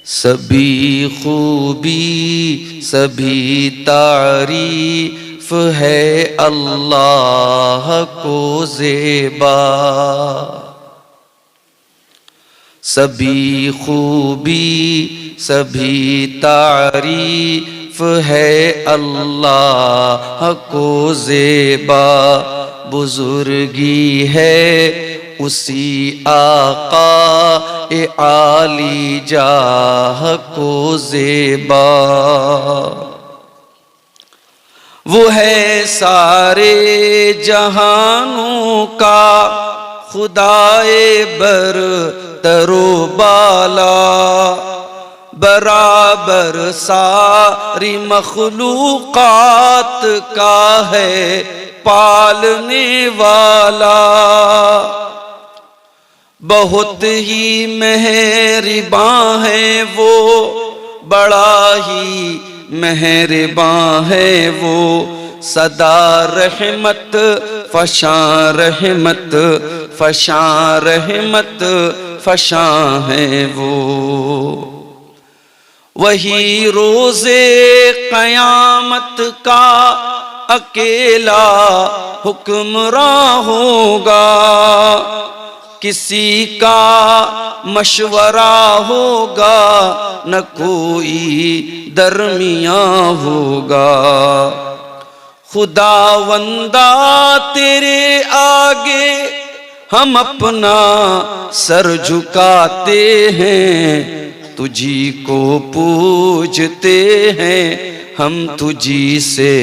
सभी खूबी सभी तारीफ है अल्लाह को ज़ेबा। सभी खूबी सभी तारीफ है अल्लाह को ज़ेबा। बुजुर्गी है उसी आका ए आली जाह को ज़ेबा। वो है सारे जहानों का खुदाए बर तरो बाला। बराबर सारी मखलूकात का है पालने वाला। बहुत ही मेहरबान है वो, बड़ा ही मेहरबान है वो। सदा रहमत फशां रहमत फशां रहमत फशां है वो। वही रोज़े क़यामत का अकेला हुक्मरां होगा। किसी का मशवरा होगा न कोई दरमियां होगा। खुदावंदा तेरे आगे हम अपना सर झुकाते हैं। तुझी को पूजते हैं हम, तुझी से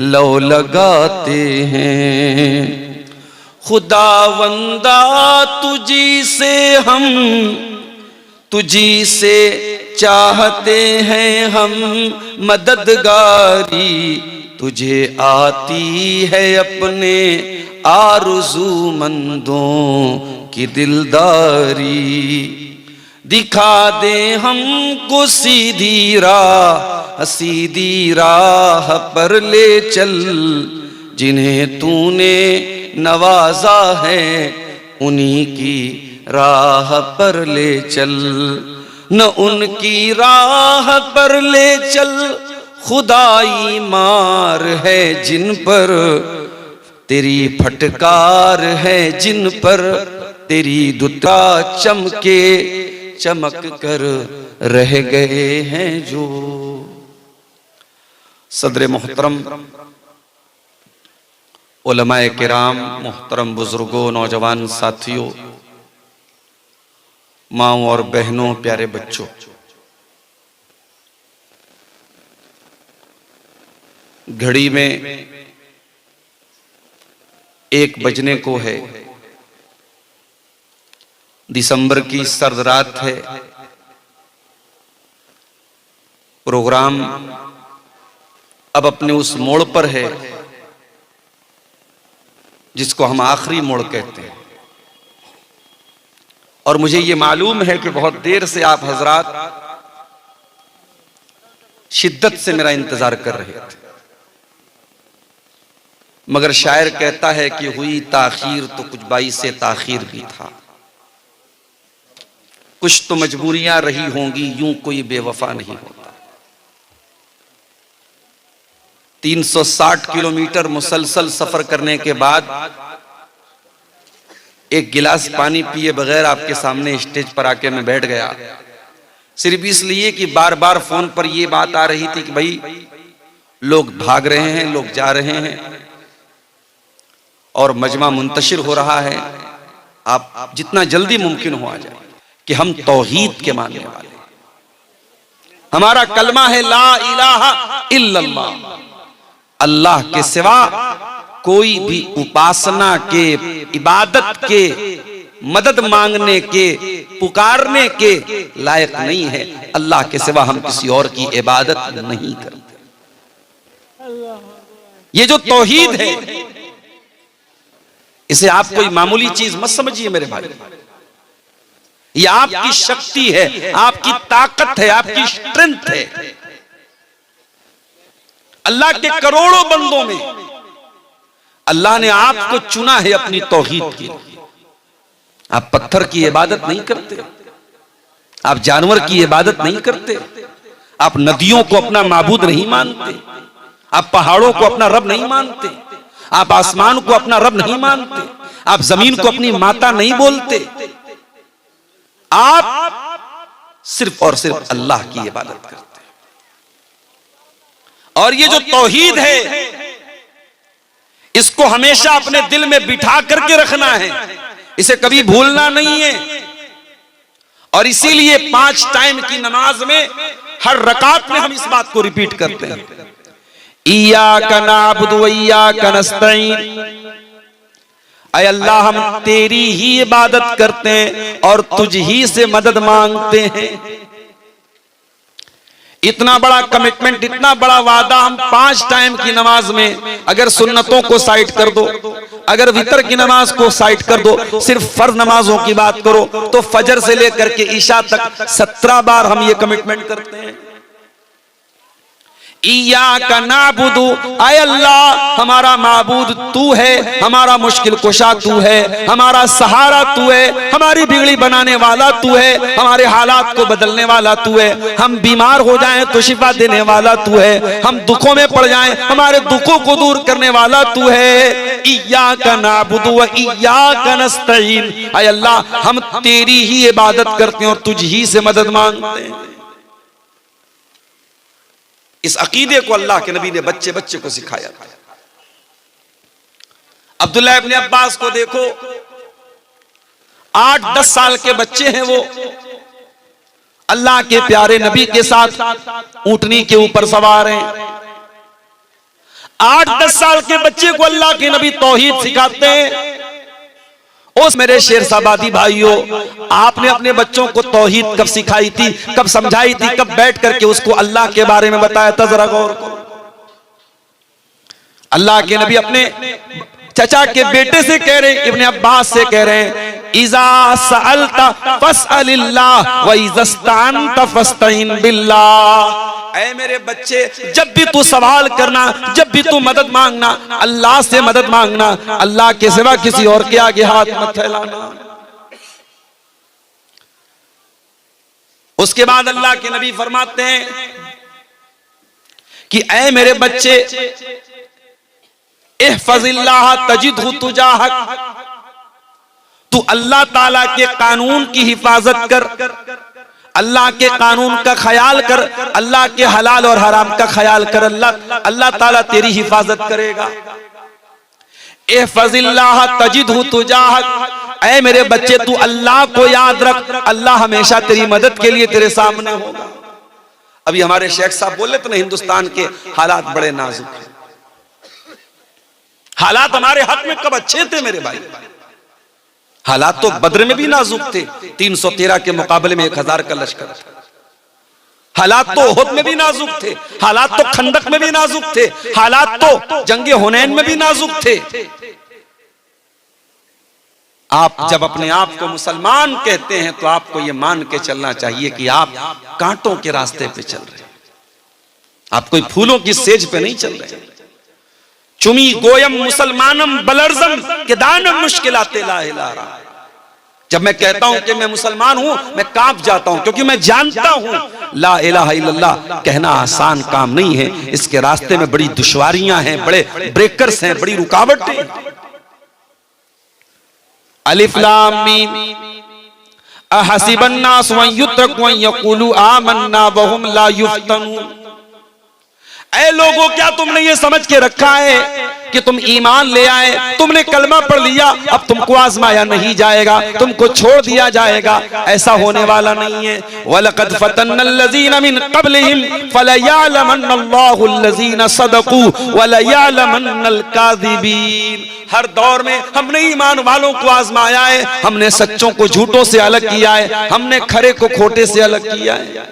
लौ लगाते हैं। खुदावंदा तुझी से हम, तुझी से चाहते हैं हम मददगारी। तुझे आती है अपने आरज़ूमंदों की दिलदारी। दिखा दे हमको सीधी राह पर ले चल। जिन्हें तूने नवाजा है उन्हीं की राह पर ले चल। न उनकी राह पर ले चल, खुदाई मार है जिन पर। तेरी फटकार है जिन पर, तेरी दुता चमके चमक कर रह गए हैं जो। सदर मोहतरम, उलमाए किराम, मोहतरम बुजुर्गों, नौजवान साथियों, माँओं और बहनों, प्यारे बच्चों, घड़ी में 1 बजने को है। दिसंबर की सर्द रात है। प्रोग्राम अब अपने उस मोड़ पर है जिसको हम आखिरी मोड़ कहते हैं। और मुझे ये मालूम है कि बहुत देर से आप हजरात शिद्दत से मेरा इंतजार कर रहे थे। मगर शायर कहता है कि हुई ताखीर तो कुछ बाई से ताखीर भी था। कुछ तो मजबूरियां रही होंगी, यूं कोई बेवफा नहीं होता। 360 किलोमीटर मुसलसल सफर करने के बाद एक गिलास पानी पिए बगैर आपके सामने स्टेज पर आके मैं बैठ गया, सिर्फ इसलिए कि बार बार फोन पर यह बात आ रही थी कि भाई लोग भाग रहे हैं, लोग जा रहे हैं और मजमा मुंतशिर हो रहा है। आप जितना जल्दी मुमकिन हो आ जाए कि हम तौहीद के मानने वाले, हमारा कलमा है ला इलाहा इल्लल्लाह। अल्लाह के सिवा कोई भी उपासना के, इबादत के, मदद मांगने के, पुकारने के लायक नहीं है। अल्लाह के सिवा हम किसी और की इबादत नहीं करते। ये जो तौहीद है, इसे आप कोई मामूली चीज मत समझिए मेरे भाई। ये आपकी शक्ति है, आपकी ताकत है, आपकी स्ट्रेंथ है। अल्लाह के करोड़ों बंदों में अल्लाह ने आपको चुना है अपनी तौहीद के लिए। आप पत्थर की इबादत नहीं करते, आप जानवर की इबादत नहीं करते, आप नदियों को अपना माबूद नहीं मानते, आप पहाड़ों को अपना रब नहीं मानते, आप आसमान को अपना रब नहीं मानते, आप जमीन को अपनी माता नहीं बोलते, आप सिर्फ और सिर्फ अल्लाह की इबादत करते हैं। और ये जो तौहीद है, इसको हमेशा अपने दिल में बिठा करके रखना है, इसे कभी भूलना नहीं है। और इसीलिए 5 टाइम की नमाज में हर रकात में हम इस बात को रिपीट करते हैं, इय्याका नअबुदु व इय्याका नस्तईन। ऐ अल्लाह, हम तेरी ही इबादत करते हैं और तुझ ही से मदद मांगते हैं। इतना बड़ा कमिटमेंट, इतना बड़ा वादा हम 5 टाइम की नमाज में, अगर सुन्नतों को साइड कर दो, अगर वितर की नमाज को साइड कर दो, सिर्फ फर्ज नमाजों की बात करो तो फजर से लेकर के ईशा तक 17 बार हम ये कमिटमेंट करते हैं, इय्याका नअबुदु, ऐ अल्लाह हमारा माबूद तू है, हमारा मुश्किल कुशा तू है, हमारा सहारा तू है, हमारी बिगड़ी बनाने वाला तू है, हमारे हालात को बदलने वाला तू है, हम बीमार हो जाएं तो शिफा देने वाला तू है, हम दुखों में पड़ जाएं हमारे दुखों को दूर करने वाला तू है। इय्याका नअबुदु व इय्याका नस्तईन, ऐ अल्लाह हम तेरी ही इबादत करते हैं और तुझ ही से मदद मांगते हैं। इस अकीदे को अल्लाह के नबी ने बच्चे बच्चे को सिखाया था। अब्दुल्लाह इब्न अब्बास को देखो, 8-10 साल के बच्चे हैं, वो अल्लाह के प्यारे नबी के साथ ऊंटनी के ऊपर सवार हैं। 8-10 साल के बच्चे को अल्लाह के नबी तौहीद सिखाते हैं। उस मेरे शेरशाबादी भाइयों, आपने अपने बच्चों को तौहीद कब सिखाई थी, कब समझाई थी, कब बैठ करके उसको अल्लाह के बारे में बताया था, जरा गौर करो। अल्लाह के नबी अपने चचा के बेटे से कह रहे हैं, इब्ने अब्बास से कह रहे हैं, इज़ा सअलता फस्अलिल्लाह व इज़ा इस्तअनता फस्तईन बिल्लाह। ऐ मेरे बच्चे, जब भी तू सवाल करना, जब भी तू मदद मांगना, अल्लाह से मदद मांगना, अल्लाह के सिवा किसी और के आगे हाथ मत फैलाना। उसके बाद अल्लाह के नबी फरमाते हैं कि ऐ मेरे बच्चे, इहफज़िल्लाह तजिदहु तुजाहक, तू अल्लाह ताला के कानून की हिफाजत कर, अल्लाह के कानून का ख्याल कर, अल्लाह के हलाल और हराम का ख्याल कर, अल्लाह ताला तेरी हिफाजत करेगा। इहफज़िल्लाह तजिदहु तुजाहक, ऐ मेरे बच्चे तू अल्लाह को याद रख, अल्लाह हमेशा तेरी मदद के लिए तेरे सामने होगा। अभी हमारे शेख साहब बोले तो ना, हिंदुस्तान के हालात बड़े नाजुक हैं। हालात हमारे हक में कब अच्छे थे मेरे भाई? हालात तो बद्र में भी नाजुक थे, 313 के मुकाबले में 1000 का लश्कर था। हालात तो ओहद में भी नाजुक थे, हालात तो खंदक में भी नाजुक थे, हालात तो जंगे हुनैन में भी नाजुक थे। आप जब अपने आप को मुसलमान कहते हैं तो आपको यह मान के चलना चाहिए कि आप कांटों के रास्ते पे चल रहे हैं, आप कोई फूलों की सेज पे नहीं चल रहे। चुमी गोयम मुसलमानम बलर्जम के दानम मुश्किलाते ला इलाहा। जब मैं कहता हूं कि मैं मुसलमान हूं, मैं कांप जाता हूं, क्योंकि मैं जानता हूं ला इलाहा इल्लल्लाह कहना आसान काम नहीं है। इसके रास्ते में बड़ी दुश्वारियां हैं, बड़े ब्रेकर्स हैं, बड़ी रुकावटें। अलिफ लाम मीम अहसिबन नास व युत्रकू अन यक़ूलू आमन्ना व हुम ला युफ्तनून। ऐ लोगों, क्या तुमने ये समझ के रखा है कि तुम ईमान ले आए, तुमने कलमा पढ़ लिया, अब तुमको आजमाया नहीं जाएगा, तुमको छोड़ दिया जाएगा? ऐसा होने वाला नहीं है। वलक़द फ़तन्नल लज़ीना मिन क़ब्लिहिम फ़लयअलमन्नल्लाहु लज़ीना सदक़ू वलयअलमन्नल काज़िबीन। हर दौर में हमने ईमान वालों को आजमाया है, हमने सच्चों को झूठों से अलग किया है, हमने खरे को खोटे से अलग किया है।